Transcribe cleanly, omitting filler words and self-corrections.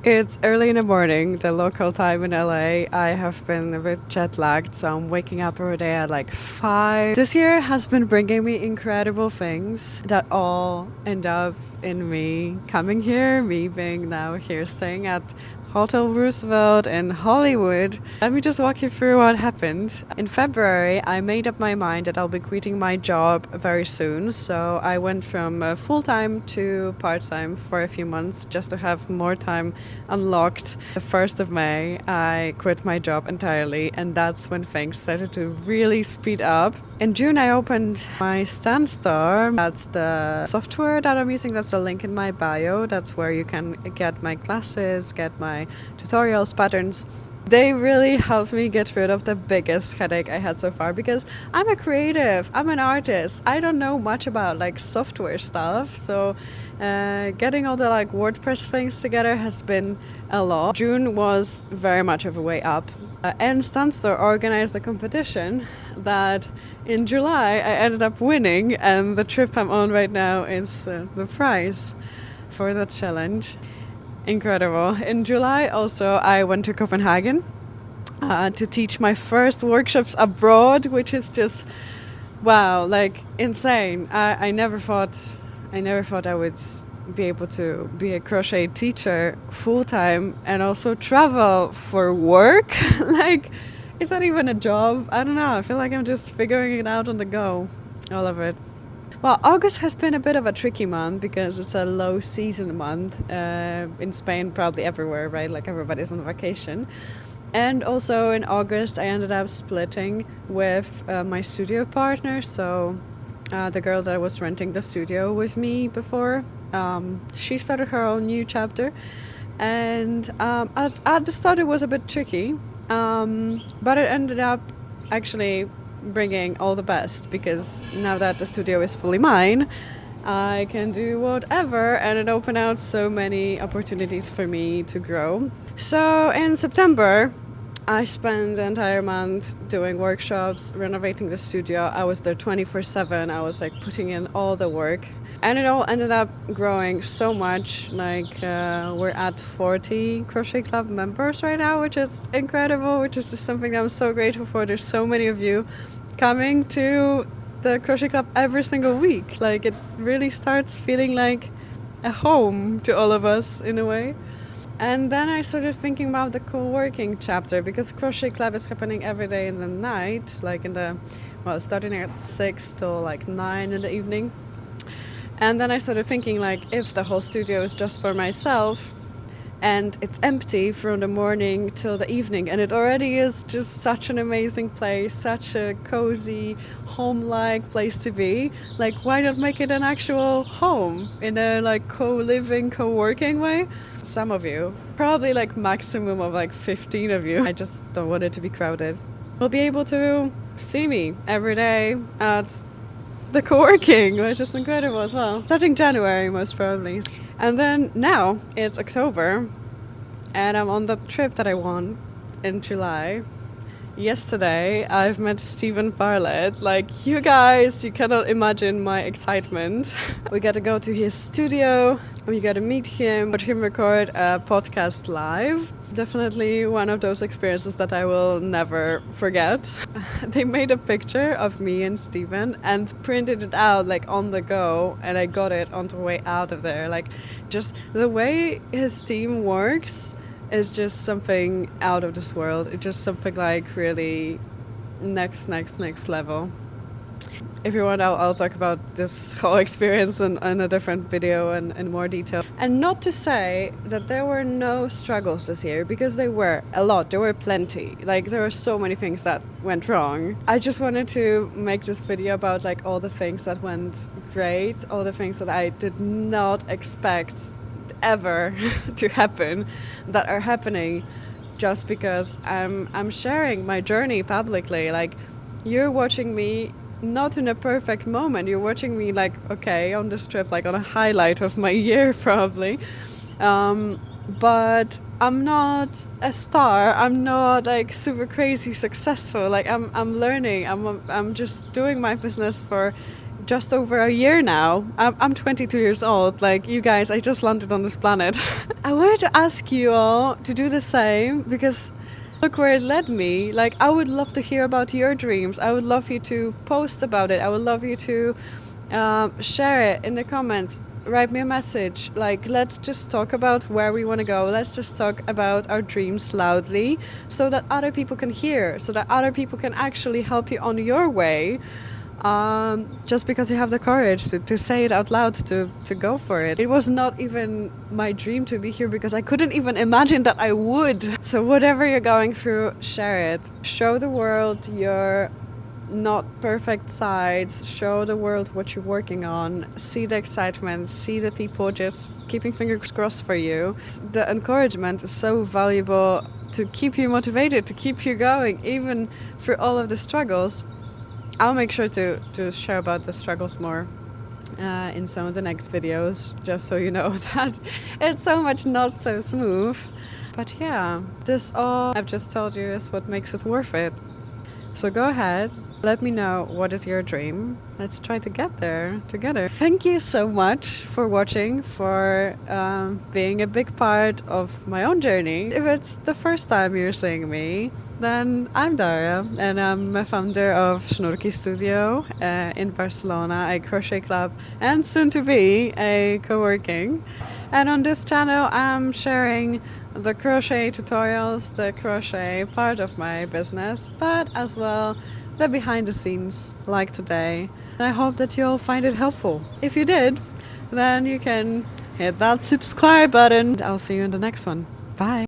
It's early in the morning, the local time in LA. I have been a bit jet lagged, so I'm waking up every day at like 5. This year has been bringing me incredible things that all end up in me coming here, me being now here staying at Hollywood Roosevelt in Hollywood. Let me just walk you through what happened. In February, I made up my mind that I'll be quitting my job very soon. So I went from full-time to part-time for a few months just to have more time unlocked. The 1st of May, I quit my job entirely, and that's when things started to really speed up. In June, I opened my Stand Store. That's the software that I'm using. That's the link in my bio. That's where you can get my classes, get my tutorials, patterns. They really helped me get rid of the biggest headache I had so far because I'm a creative, I'm an artist. I don't know much about like software stuff. So getting all the like WordPress things together has been a lot. June was very much of a way up. And Stand Store organized a competition that in July I ended up winning, and the trip I'm on right now is the prize for that challenge. Incredible. In July also I went to Copenhagen to teach my first workshops abroad, which is just wow, like insane. I never thought I would be able to be a crochet teacher full time and also travel for work. Like, is that even a job? I don't know. I feel like I'm just figuring it out on the go, all of it. Well, August has been a bit of a tricky month because it's a low season month in Spain, probably everywhere, right? Like everybody's on vacation. And also in August, I ended up splitting with my studio partner. So the girl that was renting the studio with me before, she started her own new chapter. And at the start, it was a bit tricky, but it ended up actually bringing all the best because now that the studio is fully mine, I can do whatever, and it opened out so many opportunities for me to grow. So in September, I spent the entire month doing workshops, renovating the studio. I was there 24/7. I was like putting in all the work, and it all ended up growing so much. Like we're at 40 Crochet Club members right now, which is incredible, which is just something that I'm so grateful for. There's so many of you coming to the Crochet Club every single week. Like it really starts feeling like a home to all of us in a way. And then I started thinking about the co-working chapter because Crochet Club is happening every day in the night, like starting at 6 till like 9 in the evening. And then I started thinking like if the whole studio is just for myself and it's empty from the morning till the evening, and it already is just such an amazing place, such a cozy, home-like place to be. Like, why not make it an actual home in a like co-living, co-working way? Some of you, probably like maximum of like 15 of you, I just don't want it to be crowded, will be able to see me every day at the co-working, which is incredible as well. Starting January, most probably. And then now it's October, and I'm on the trip that I won in July. Yesterday, I've met Steven Bartlett. Like, you guys, you cannot imagine my excitement. We got to go to his studio. We got to meet him, watch him record a podcast live. Definitely one of those experiences that I will never forget. They made a picture of me and Steven and printed it out like on the go, and I got it on the way out of there. Like, just the way his team works is just something out of this world. It's just something like really next level. If you want, I'll talk about this whole experience in a different video and in more detail. And not to say that there were no struggles this year, because there were a lot. There were plenty. Like, there were so many things that went wrong. I just wanted to make this video about like all the things that went great, all the things that I did not expect ever to happen that are happening just because I'm sharing my journey publicly. Like, you're watching me not in a perfect moment. You're watching me like, okay, on this trip, like on a highlight of my year probably. But I'm not a star. I'm not like super crazy successful. Like I'm learning. I'm just doing my business for just over a year now. I'm 22 years old. Like, you guys, I just landed on this planet. I wanted to ask you all to do the same because look where it led me. Like, I would love to hear about your dreams. I would love you to post about it. I would love you to share it in the comments. Write me a message. Like, let's just talk about where we want to go. Let's just talk about our dreams loudly so that other people can hear, so that other people can actually help you on your way. Just because you have the courage to say it out loud, to go for it. It was not even my dream to be here because I couldn't even imagine that I would. So whatever you're going through, share it. Show the world your not perfect sides. Show the world what you're working on. See the excitement. See the people just keeping fingers crossed for you. The encouragement is so valuable to keep you motivated, to keep you going, even through all of the struggles. I'll make sure to share about the struggles more in some of the next videos, just so you know that it's so much not so smooth. But yeah, this all I've just told you is what makes it worth it. So go ahead, let me know what is your dream. Let's try to get there together. Thank you so much for watching, for being a big part of my own journey. If it's the first time you're seeing me, then I'm Daria, and I'm a founder of Snorky Studio in Barcelona, a crochet club, and soon to be a co-working. And on this channel, I'm sharing the crochet tutorials, the crochet part of my business, but as well the behind the scenes, like today. I hope that you'll find it helpful. If you did, then you can hit that subscribe button. I'll see you in the next one. Bye.